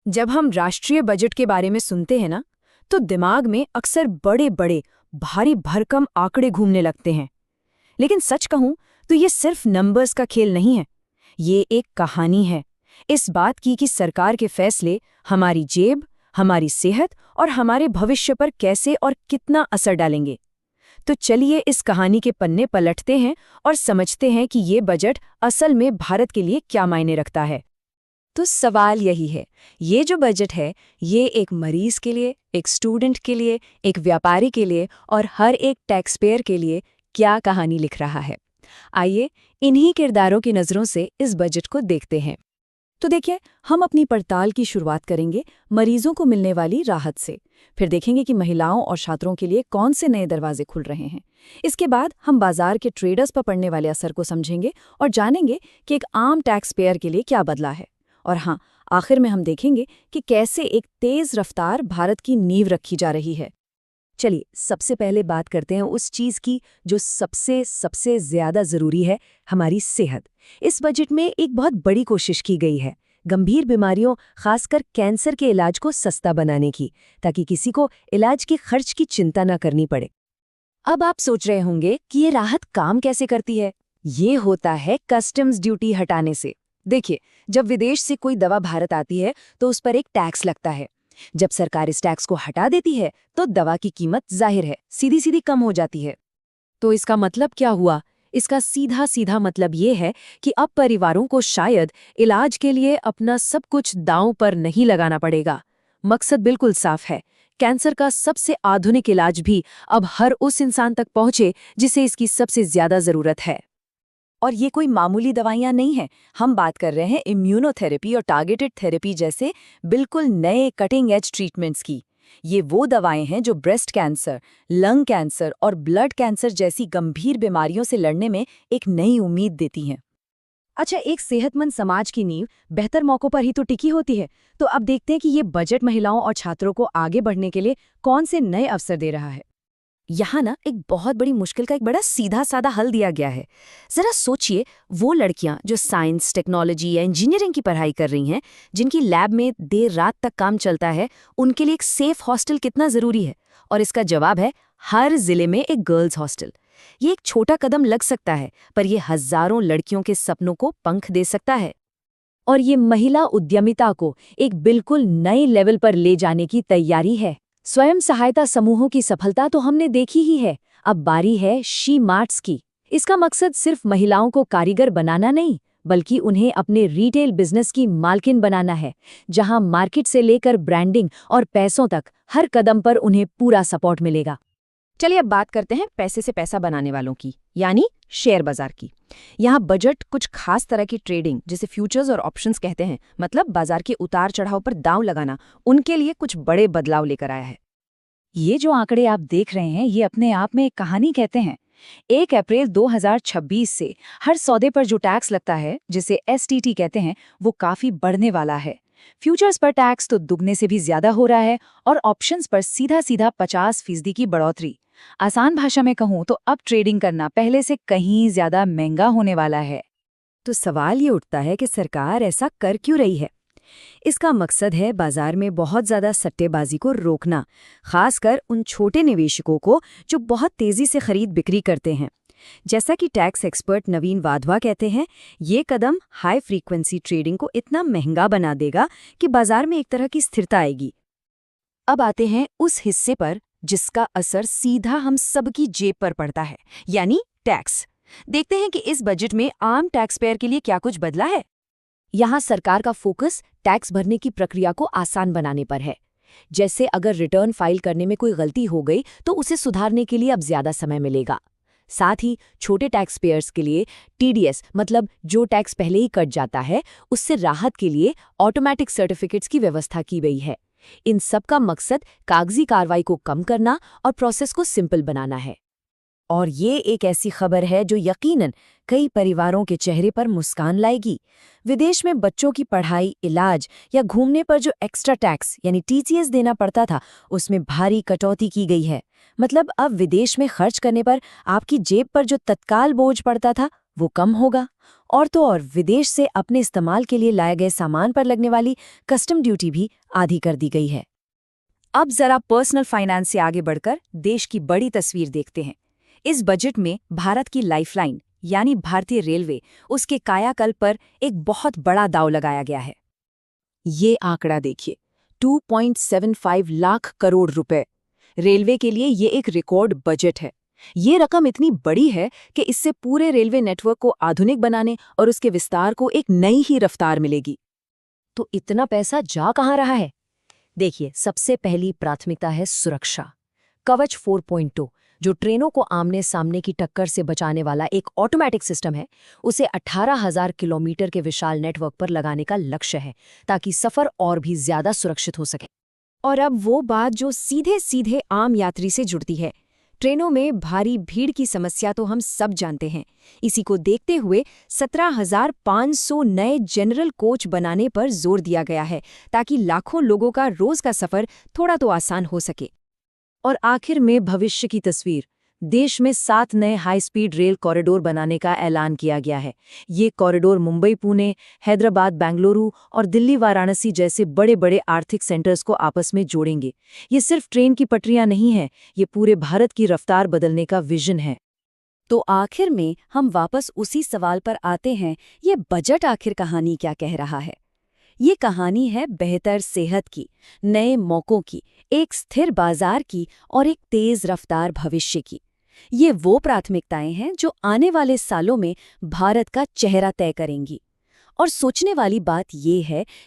जब हम राष्ट्रीय बजट के बारे में सुनते हैं ना, तो दिमाग में अक्सर बड़े बड़े भारी भरकम आंकड़े घूमने लगते हैं। लेकिन सच कहूं तो ये सिर्फ नंबर्स का खेल नहीं है, ये एक कहानी है इस बात की कि सरकार के फैसले हमारी जेब, हमारी सेहत और हमारे भविष्य पर कैसे और कितना असर डालेंगे। तो चलिए इस कहानी के पन्ने पलटते हैं और समझते हैं कि ये बजट असल में भारत के लिए क्या मायने रखता है। तो सवाल यही है, ये जो बजट है, ये एक मरीज के लिए, एक स्टूडेंट के लिए, एक व्यापारी के लिए और हर एक टैक्स पेयर के लिए क्या कहानी लिख रहा है। आइए इन्हीं किरदारों की नज़रों से इस बजट को देखते हैं। तो देखिए, हम अपनी पड़ताल की शुरुआत करेंगे मरीजों को मिलने वाली राहत से। फिर देखेंगे कि महिलाओं और छात्रों के लिए कौन से नए दरवाजे खुल रहे हैं। इसके बाद हम बाजार के ट्रेडर्स पर पड़ने वाले असर को समझेंगे और जानेंगे कि एक आम टैक्स पेयर के लिए क्या बदला है। और हाँ, आखिर में हम देखेंगे कि कैसे एक तेज रफ्तार भारत की नींव रखी जा रही है। चलिए सबसे पहले बात करते हैं उस चीज़ की जो सबसे सबसे ज़्यादा ज़रूरी है, हमारी सेहत। इस बजट में एक बहुत बड़ी कोशिश की गई है गंभीर बीमारियों, खासकर कैंसर के इलाज को सस्ता बनाने की, ताकि किसी को इलाज के खर्च की चिंता न करनी पड़े। अब आप सोच रहे होंगे कि ये राहत काम कैसे करती है। ये होता है कस्टम्स ड्यूटी हटाने से। देखिए, जब विदेश से कोई दवा भारत आती है तो उस पर एक टैक्स लगता है। जब सरकार इस टैक्स को हटा देती है तो दवा की कीमत जाहिर है सीधी सीधी कम हो जाती है। तो इसका मतलब क्या हुआ? इसका सीधा सीधा मतलब ये है कि अब परिवारों को शायद इलाज के लिए अपना सब कुछ दांव पर नहीं लगाना पड़ेगा। मकसद बिल्कुल साफ है, कैंसर का सबसे आधुनिक इलाज भी अब हर उस इंसान तक पहुंचे जिसे इसकी सबसे ज्यादा जरूरत है। और ये कोई मामूली दवाइयाँ नहीं हैं, हम बात कर रहे हैं इम्यूनोथेरेपी और टारगेटेड थेरेपी जैसे बिल्कुल नए कटिंग एज ट्रीटमेंट्स की। ये वो दवाएं हैं जो ब्रेस्ट कैंसर, लंग कैंसर और ब्लड कैंसर जैसी गंभीर बीमारियों से लड़ने में एक नई उम्मीद देती हैं। अच्छा, एक सेहतमंद समाज की नींव बेहतर मौकों पर ही तो टिकी होती है। तो अब देखते हैं कि ये बजट महिलाओं और छात्रों को आगे बढ़ने के लिए कौन से नए अवसर दे रहा है। यहाँ ना एक बहुत बड़ी मुश्किल का एक बड़ा सीधा साधा हल दिया गया है। जरा सोचिए, वो लड़कियां जो साइंस, टेक्नोलॉजी या इंजीनियरिंग की पढ़ाई कर रही हैं, जिनकी लैब में देर रात तक काम चलता है, उनके लिए एक सेफ हॉस्टल कितना जरूरी है। और इसका जवाब है हर जिले में एक गर्ल्स हॉस्टल। ये एक छोटा कदम लग सकता है, पर ये हजारों लड़कियों के सपनों को पंख दे सकता है। और ये महिला उद्यमिता को एक बिल्कुल नए लेवल पर ले जाने की तैयारी है। स्वयं सहायता समूहों की सफलता तो हमने देखी ही है, अब बारी है शी मार्ट्स की। इसका मकसद सिर्फ महिलाओं को कारीगर बनाना नहीं, बल्कि उन्हें अपने रिटेल बिजनेस की मालकिन बनाना है, जहां मार्केट से लेकर ब्रांडिंग और पैसों तक हर कदम पर उन्हें पूरा सपोर्ट मिलेगा। चलिए अब बात करते हैं पैसे से पैसा बनाने वालों की, यानी शेयर बाजार की। यहाँ बजट कुछ खास तरह की ट्रेडिंग, जिसे फ्यूचर्स और ऑप्शंस कहते हैं, मतलब बाजार के उतार चढ़ाव पर दांव लगाना, उनके लिए कुछ बड़े बदलाव लेकर आया है। ये जो आंकड़े आप देख रहे हैं, ये अपने आप में एक कहानी कहते हैं। 1 अप्रैल 2026 से हर सौदे पर जो टैक्स लगता है, जिसे एसटीटी कहते हैं, वो काफी बढ़ने वाला है। फ्यूचर्स पर टैक्स तो दुगने से भी ज्यादा हो रहा है और ऑप्शंस पर सीधा सीधा 50% की बढ़ोतरी। आसान भाषा में कहूँ तो अब ट्रेडिंग करना पहले से कहीं ज्यादा महंगा होने वाला है। तो सवाल ये उठता है कि सरकार ऐसा कर क्यों रही है। इसका मकसद है बाजार में बहुत ज्यादा सट्टेबाजी को रोकना, खासकर उन छोटे निवेशकों को जो बहुत तेजी से खरीद बिक्री करते हैं। जैसा कि टैक्स एक्सपर्ट नवीन वाधवा कहते हैं, ये कदम हाई फ्रीक्वेंसी ट्रेडिंग को इतना महंगा बना देगा कि बाजार में एक तरह की स्थिरता आएगी। अब आते हैं उस हिस्से पर जिसका असर सीधा हम सबकी जेब पर पड़ता है, यानी टैक्स। देखते हैं कि इस बजट में आम टैक्स पेयर के लिए क्या कुछ बदला है। यहाँ सरकार का फोकस टैक्स भरने की प्रक्रिया को आसान बनाने पर है। जैसे अगर रिटर्न फाइल करने में कोई गलती हो गई तो उसे सुधारने के लिए अब ज्यादा समय मिलेगा। साथ ही छोटे टैक्स पेयर्स के लिए टीडीएस, मतलब जो टैक्स पहले ही कट जाता है, उससे राहत के लिए ऑटोमेटिक सर्टिफिकेट्स की व्यवस्था की गई है। इन सब का मकसद कागजी कार्रवाई को कम करना और प्रोसेस को सिंपल बनाना है। और ये एक ऐसी खबर है जो यकीनन कई परिवारों के चेहरे पर मुस्कान लाएगी। विदेश में बच्चों की पढ़ाई, इलाज या घूमने पर जो एक्स्ट्रा टैक्स यानी टीसीएस देना पड़ता था, उसमें भारी कटौती की गई है। मतलब अब विदेश में खर्च करने पर आपकी जेब पर जो तत्काल बोझ पड़ता था, वो कम होगा। और तो और विदेश से अपने इस्तेमाल के लिए लाए गए सामान पर लगने वाली कस्टम ड्यूटी भी आधी कर दी गई है। अब जरा पर्सनल फाइनेंस से आगे बढ़कर देश की बड़ी तस्वीर देखते हैं। इस बजट में भारत की लाइफलाइन यानी भारतीय रेलवे, उसके कायाकल्प पर एक बहुत बड़ा दांव लगाया गया है। ये आंकड़ा देखिए, 2.75 लाख करोड़ रुपए। रेलवे के लिए ये एक रिकॉर्ड बजट है। ये रकम इतनी बड़ी है कि इससे पूरे रेलवे नेटवर्क को आधुनिक बनाने और उसके विस्तार को एक नई ही रफ्तार मिलेगी। तो इतना पैसा जा कहाँ रहा है? देखिए, सबसे पहली प्राथमिकता है सुरक्षा। कवच 4.2, जो ट्रेनों को आमने सामने की टक्कर से बचाने वाला एक ऑटोमेटिक सिस्टम है, उसे 18,000 किलोमीटर के विशाल नेटवर्क पर लगाने का लक्ष्य है, ताकि सफर और भी ज्यादा सुरक्षित हो सके। और अब वो बात जो सीधे सीधे आम यात्री से जुड़ती है। ट्रेनों में भारी भीड़ की समस्या तो हम सब जानते हैं। इसी को देखते हुए 17,500 नए जनरल कोच बनाने पर जोर दिया गया है, ताकि लाखों लोगों का रोज का सफर थोड़ा तो आसान हो सके। और आखिर में भविष्य की तस्वीर। देश में 7 नए हाई स्पीड रेल कॉरिडोर बनाने का ऐलान किया गया है। ये कॉरिडोर मुंबई पुणे, हैदराबाद बेंगलुरु और दिल्ली वाराणसी जैसे बड़े बड़े आर्थिक सेंटर्स को आपस में जोड़ेंगे। ये सिर्फ ट्रेन की पटरियां नहीं हैं, ये पूरे भारत की रफ्तार बदलने का विजन है। तो आखिर में हम वापस उसी सवाल पर आते हैं, ये बजट आखिर कहानी क्या कह रहा है? ये कहानी है बेहतर सेहत की, नए मौकों की, एक स्थिर बाजार की और एक तेज रफ्तार भविष्य की। ये वो प्राथमिकताएं हैं जो आने वाले सालों में भारत का चेहरा तय करेंगी। और सोचने वाली बात ये है